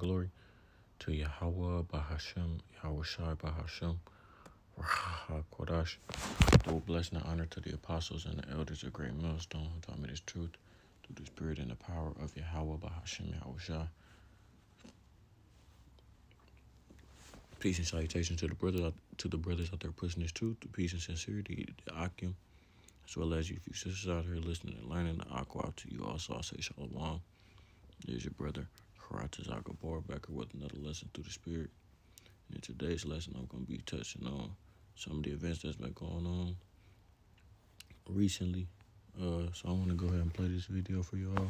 glory to Yahweh Bahashem, Yahweh Shai Bahashem, Raha Kodash. Through blessing and honor to the apostles and the elders of Great Millstone who taught me this truth through the spirit and the power of Yahweh Bahashem, Yahweh Shai. Peace and salutation to the brothers out there pushing this truth, the peace and sincerity, the Akim, as well as you few sisters out here listening and learning the Aqua out to you also. I say Shalom. There's your brother Karata Zagabor back here with another lesson through the spirit. In today's lesson, I'm going to be touching on some of the events that's been going on recently. So I want to go ahead and play this video for y'all.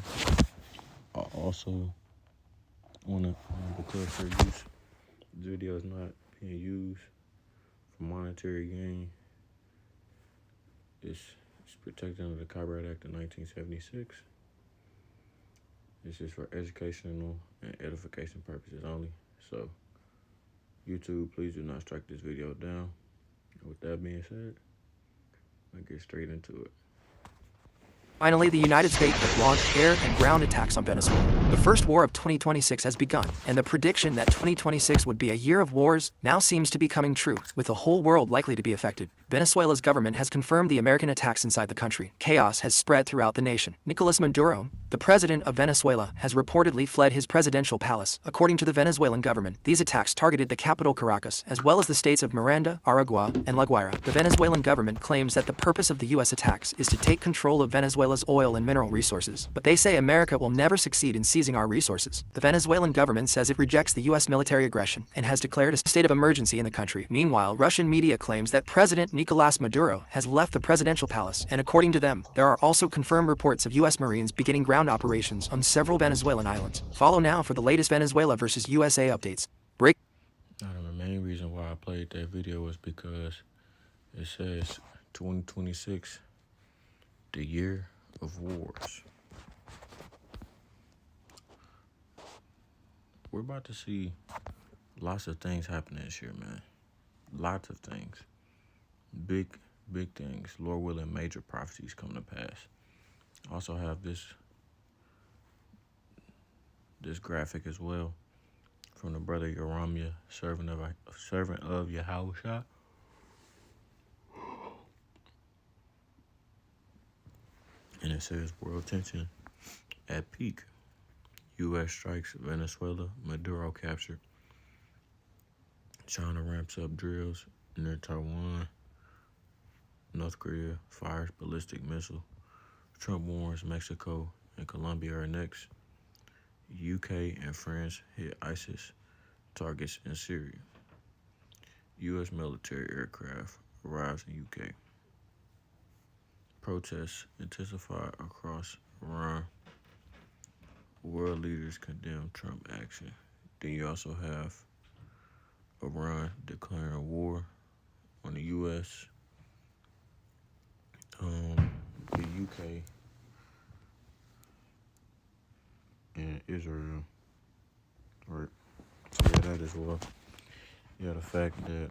I also want to declare fair use. This video is not being used for monetary gain. It's protected under the Copyright Act of 1976. This is for educational and edification purposes only. So, YouTube, please do not strike this video down. And with that being said, I'll get straight into it. Finally, the United States has launched air and ground attacks on Venezuela. The first war of 2026 has begun, and the prediction that 2026 would be a year of wars now seems to be coming true, with the whole world likely to be affected. Venezuela's government has confirmed the American attacks inside the country. Chaos has spread throughout the nation. Nicolas Maduro, the president of Venezuela, has reportedly fled his presidential palace. According to the Venezuelan government, these attacks targeted the capital Caracas, as well as the states of Miranda, Aragua, and La Guaira. The Venezuelan government claims that the purpose of the U.S. attacks is to take control of Venezuela's oil and mineral resources, but they say America will never succeed in seizing our resources. The Venezuelan government says it rejects the U.S. military aggression and has declared a state of emergency in the country. Meanwhile, Russian media claims that President Nicolas Maduro has left the presidential palace, and according to them, there are also confirmed reports of U.S. Marines beginning ground operations on several Venezuelan islands. Follow now for the latest Venezuela versus USA updates. Now, the main reason why I played that video was because it says 2026, the year of wars. We're about to see lots of things happening this year, man. Lots of things. Big things. Lord willing, major prophecies come to pass. I also have this graphic as well from the brother Yoramia, servant of Yahweh. And it says world tension at peak. U.S. strikes Venezuela, Maduro captured. China ramps up drills near Taiwan. North Korea fires ballistic missile. Trump warns Mexico and Colombia are next. UK and France hit ISIS targets in Syria. U.S. military aircraft arrives in UK. Protests intensify across Iran. World leaders condemn Trump action. Then you also have Iran declaring war on the U.S., the UK, and Israel. Right. So yeah, that as well. Yeah, the fact that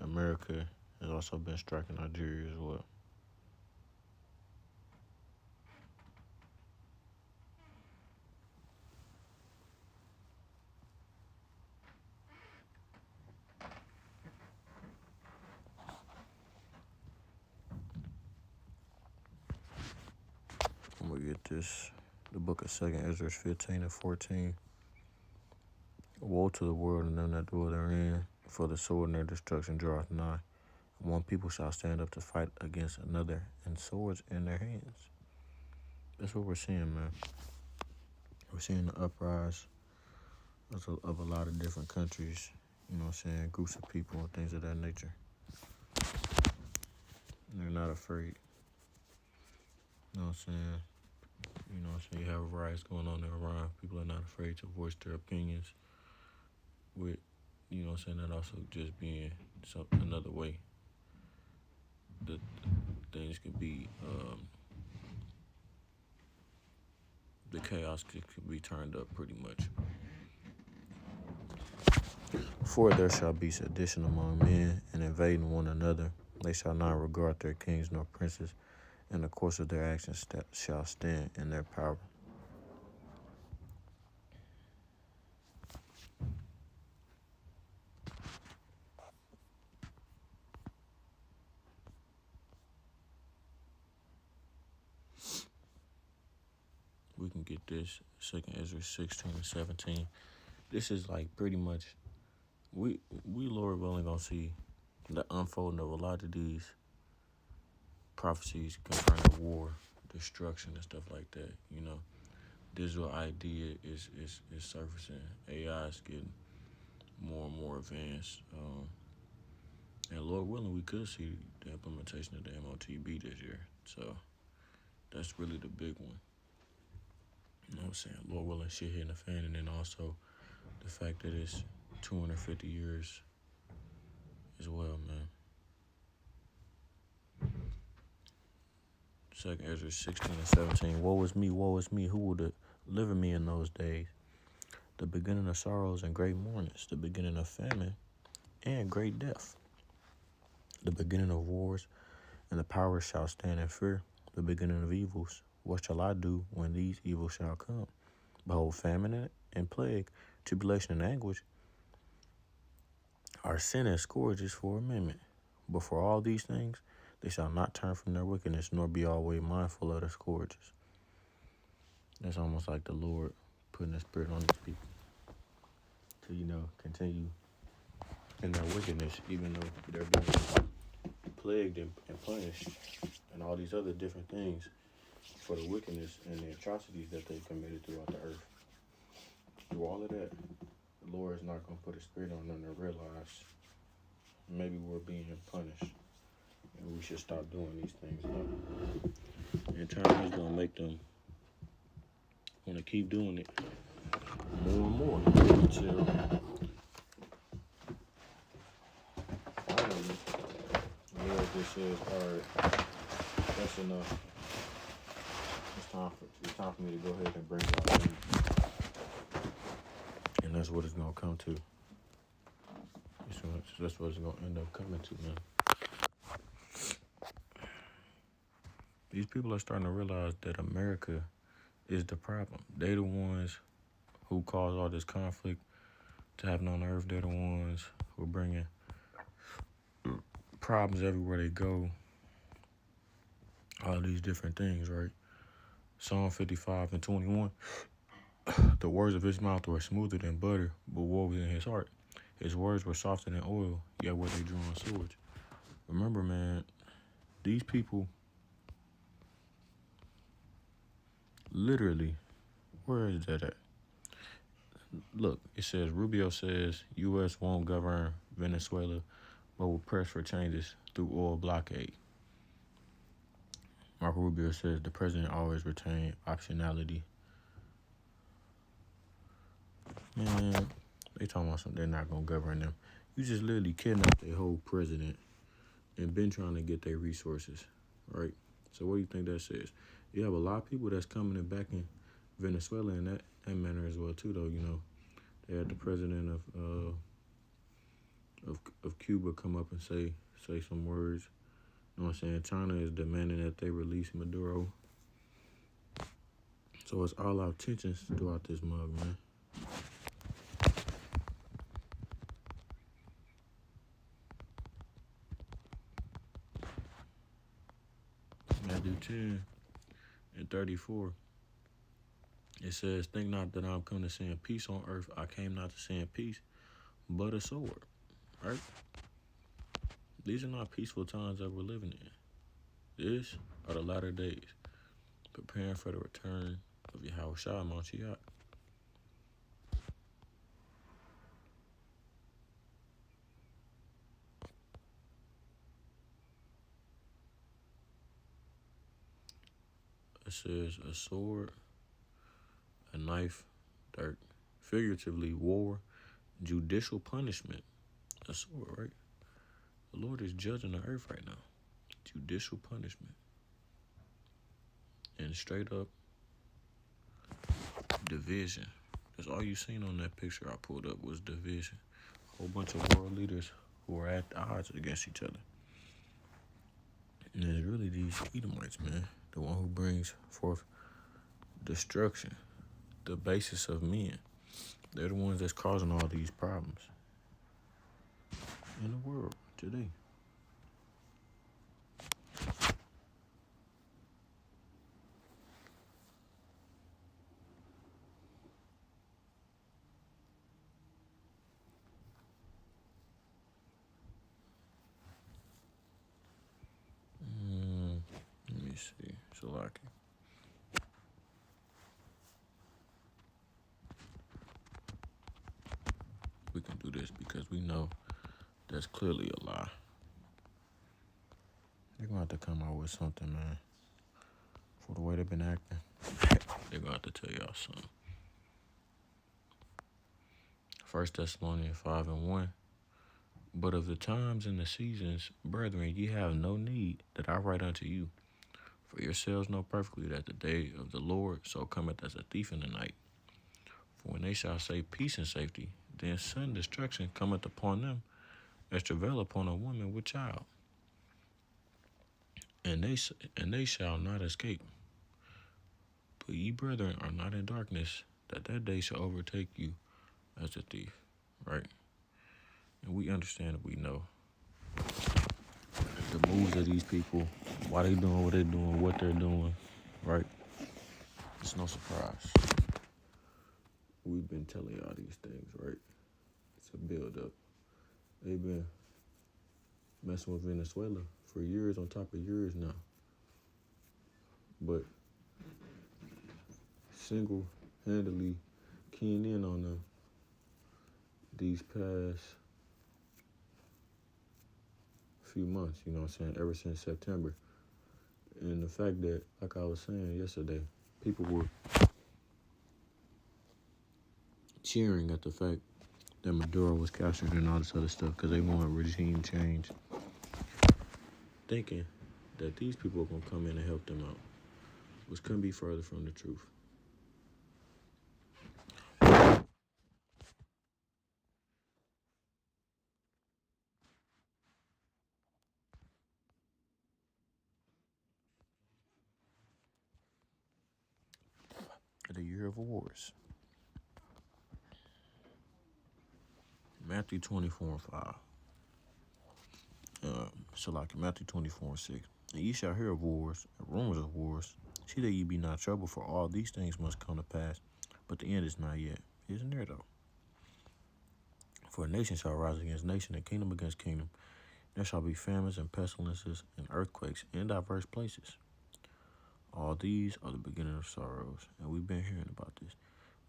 America has also been striking Nigeria as well. I'm gonna get this. The book of 2nd Ezra 15 and 14. Woe to the world and them that dwell therein, for the sword and their destruction draweth nigh. And one people shall stand up to fight against another, and swords in their hands. That's what we're seeing, man. We're seeing the uprise of a lot of different countries, you know what I'm saying, groups of people and things of that nature. And they're not afraid. You know what I'm saying? You know what I'm saying? You have riots going on in Iran. People are not afraid to voice their opinions with, you know what I'm saying, that also just being another way that things can be, the chaos could be turned up pretty much. For there shall be sedition among men, and invading one another. They shall not regard their kings nor princes, and the course of their actions shall stand in their power. get this. 2nd Ezra 16 and 17. This is like pretty much, we Lord willing gonna see the unfolding of a lot of these prophecies concerning war, destruction, and stuff like that. Digital idea is surfacing. AI is getting more and more advanced. And Lord willing, we could see the implementation of the MOTB this year. So that's really the big one. You know what I'm saying? Lord willing, shit hitting the fan. And then also the fact that it's 250 years as well, man. 2nd Ezra 16 and 17. Woe is me, who would deliver me in those days? The beginning of sorrows and great mournings, the beginning of famine and great death, the beginning of wars, and the powers shall stand in fear, the beginning of evils. What shall I do when these evils shall come? Behold, famine and plague, tribulation and anguish are sin and scourges for amendment. But for all these things, they shall not turn from their wickedness, nor be always mindful of their scourges. That's almost like the Lord putting the spirit on these people to, continue in their wickedness, even though they're being plagued and punished and all these other different things for the wickedness and the atrocities that they committed throughout the earth. Through all of that, the Lord is not going to put a spirit on them to realize maybe we're being punished and we should stop doing these things. In turn, He's going to make them want to keep doing it more and more until finally the Lord just says, all right, that's enough. It's time for me to go ahead and bring it out. And that's what it's going to come to. That's what it's going to end up coming to, man. These people are starting to realize that America is the problem. They the ones who cause all this conflict to happen on earth. They're the ones who are bringing problems everywhere they go. All these different things, right? Psalm 55 and 21. The words of his mouth were smoother than butter, but woe was in his heart. His words were softer than oil, yet were they drawn swords. Remember, man, these people literally, where is that at? Look, it says, Rubio says U.S. won't govern Venezuela, but will press for changes through oil blockade. Marco Rubio says the president always retained optionality. Man, they talking about something, they're not going to govern them. You just literally kidnapped their whole president and been trying to get their resources, right? So what do you think that says? You have a lot of people that's coming and backing Venezuela in that manner as well, too, though. They had the president of Cuba come up and say some words. You know what I'm saying? China is demanding that they release Maduro. So it's all out tensions throughout this mug, man. Matthew 10 and 34. It says, think not that I'm come to send peace on earth. I came not to send peace, but a sword. Right? These are not peaceful times that we're living in. This are the latter days, preparing for the return of Yahushua Mashiach. It says a sword, a knife, dirt, figuratively war, judicial punishment, a sword, right? The Lord is judging the earth right now. Judicial punishment. And straight up division. That's all you seen on that picture I pulled up was division. A whole bunch of world leaders who are at odds against each other. And it's really these Edomites, man. The one who brings forth destruction. The basis of men. They're the ones that's causing all these problems in the world today. me see. Salaki. We can do this because we know that's clearly a lie. They're going to have to come out with something, man. For the way they've been acting, they're going to have to tell y'all something. 1 Thessalonians 5:1. But of the times and the seasons, brethren, ye have no need that I write unto you. For yourselves know perfectly that the day of the Lord so cometh as a thief in the night. For when they shall say peace and safety, then sudden destruction cometh upon them, as travail upon a woman with child. And they shall not escape. But ye, brethren, are not in darkness, that day shall overtake you as a thief. Right? And we understand and we know the moves of these people, why they doing what they're doing, right? It's no surprise. We've been telling y'all these things, right? It's a build-up. They've been messing with Venezuela for years on top of years now. But single-handedly keying in on them these past few months, you know what I'm saying, ever since September. And the fact that, like I was saying yesterday, people were cheering at the fact that Maduro was captured and all this other stuff because they want regime change, thinking that these people are going to come in and help them out, which couldn't be further from the truth. The year of wars. Matthew 24:5. So like Matthew 24:6. And ye shall hear of wars and rumors of wars. See that ye be not troubled, for all these things must come to pass, but the end is not yet. It isn't there though. For a nation shall rise against nation, and kingdom against kingdom. There shall be famines and pestilences and earthquakes in diverse places. All these are the beginning of sorrows, and we've been hearing about this.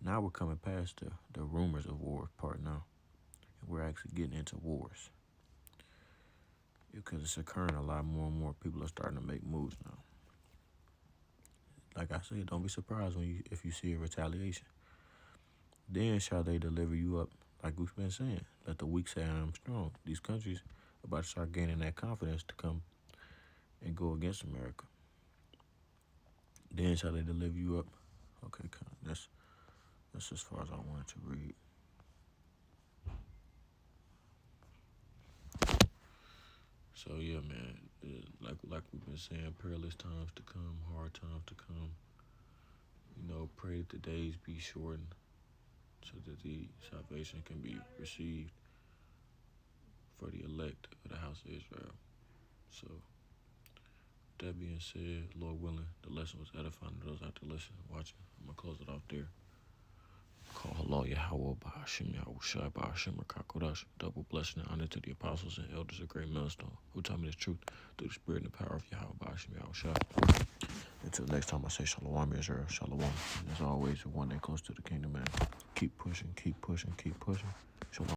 Now we're coming past the rumors of war part now. And we're actually getting into wars. Because it's occurring a lot more and more. People are starting to make moves now. Like I said, don't be surprised if you see a retaliation. Then shall they deliver you up, like we've been saying. Let the weak say I am strong. These countries are about to start gaining that confidence to come and go against America. Then shall they deliver you up. Okay, that's as far as I wanted to read. So yeah, man, like we've been saying, perilous times to come, hard times to come. You know, pray that the days be shortened so that the salvation can be received for the elect of the house of Israel. So, that being said, Lord willing, the lesson was edifying to those out there listening, watching. I'm going to close it off there. Call Allah Yahweh Ba'ashim Yahushai Ba'ashim Rakakodash. Double blessing and honor to the apostles and elders of Great Millstone who taught me the truth through the spirit and the power of Yahweh Ba'ashim Yahushai. Until next time, I say Shalom Israel, Shalom. And as always, we're one day close to the kingdom, man. Keep pushing, keep pushing, keep pushing.